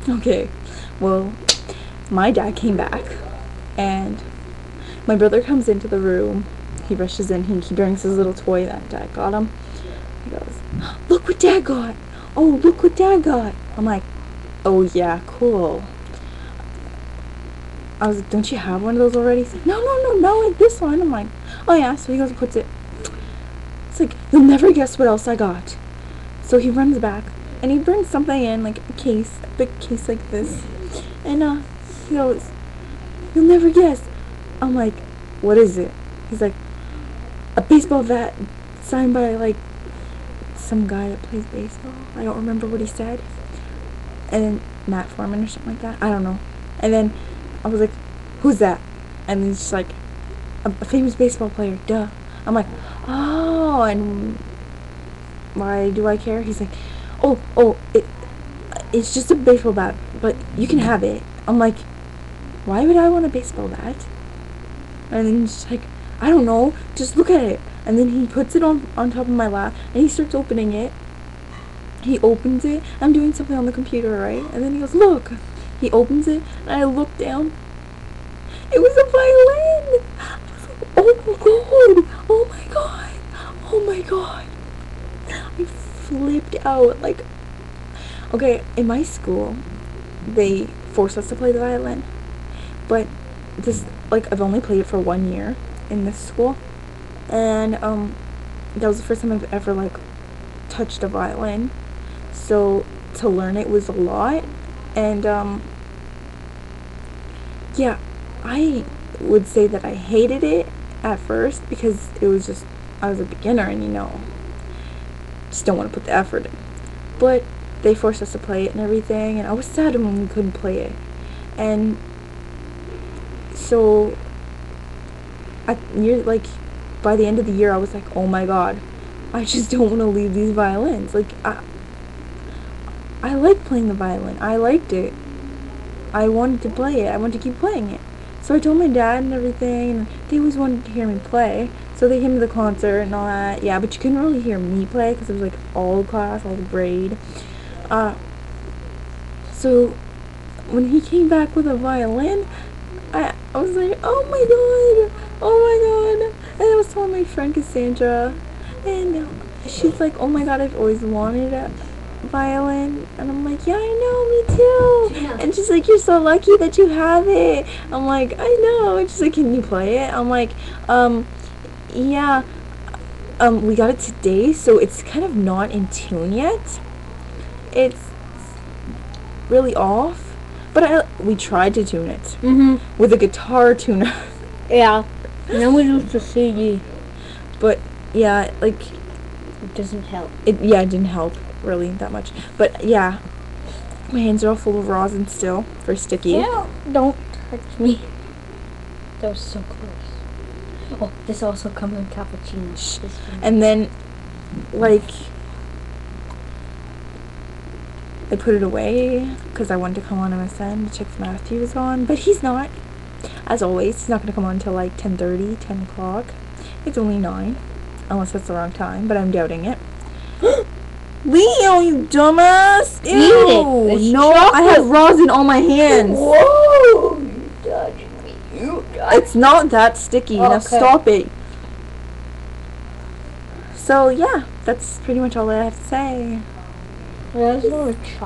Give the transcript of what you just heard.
Okay, well, my dad came back, and my brother comes into the room. He rushes in. He brings his little toy that Dad got him. He goes, "Look what Dad got! Oh, look what Dad got!" I'm like, "Oh yeah, cool." I was like, "Don't you have one of those already?" He's like, no, like this one." I'm like, "Oh yeah." So he goes and puts it. It's like, you'll never guess what else I got. So he runs back, and he brings something in, like a case, a big case like this. And he goes, "You'll never guess." I'm like, "What is it?" He's like, "A baseball bat signed by, like, some guy that plays baseball." I don't remember what he said. And then Matt Foreman or something like that. I don't know. And then I was like, "Who's that?" And he's just like, a famous baseball player, duh. I'm like, "Oh, and why do I care?" He's like, it's just a baseball bat, but you can have it." I'm like, "Why would I want a baseball bat?" And then he's like, "I don't know, just look at it." And then he puts it on top of my lap, and he starts opening it. He opens it. I'm doing something on the computer, right? And then he goes, "Look." He opens it, and I look down. It was a violin. I was like, "Oh my god! Oh my god! Oh my god!" I flipped out. Like, okay, in my school, they force us to play the violin, but this, like, I've only played it for 1 year in this school, and that was the first time I've ever, like, touched a violin. So to learn it was a lot, and yeah, I would say that I hated it at first because it was just, I was a beginner, and just don't want to put the effort in. But they forced us to play it and everything, and I was sad when we couldn't play it. And so by the end of the year, I was like, "Oh my god, I just don't want to leave these violins." Like, I like playing the violin. I liked it. I wanted to play it. I wanted to keep playing it. So I told my dad and everything, and they always wanted to hear me play. So they came to the concert and all that. Yeah, but you couldn't really hear me play because it was, like, all class, all the grade. So when he came back with a violin, I was like, "Oh my god, oh my god." And I was telling my friend Cassandra, and she's like, "Oh my god, I've always wanted a violin." And I'm like, "Yeah, I know, me too." Yeah. And she's like, "You're so lucky that you have it." I'm like, "I know." And she's like, "Can you play it?" I'm like, yeah. We got it today, so it's kind of not in tune yet. It's really off, but we tried to tune it with a guitar tuner. Yeah. And then we used the CD. But yeah, like, It doesn't help. it didn't help really that much. But yeah, my hands are all full of rosin still for sticky. Yeah, don't touch me. That was so close. Oh, this also comes in cappuccino. And then, like, I put it away because I wanted to come on MSN to check if Matthew was on, but he's not. As always, he's not going to come on until like 10:30, 10 o'clock. It's only 9, unless that's the wrong time, but I'm doubting it. Leo, you dumbass! Ew! It's No, I have rosin on my hands. Whoa! You touched me. You touched me. It's not that sticky. Now Okay. stop it. So yeah, that's pretty much all I have to say. There's no chocolate.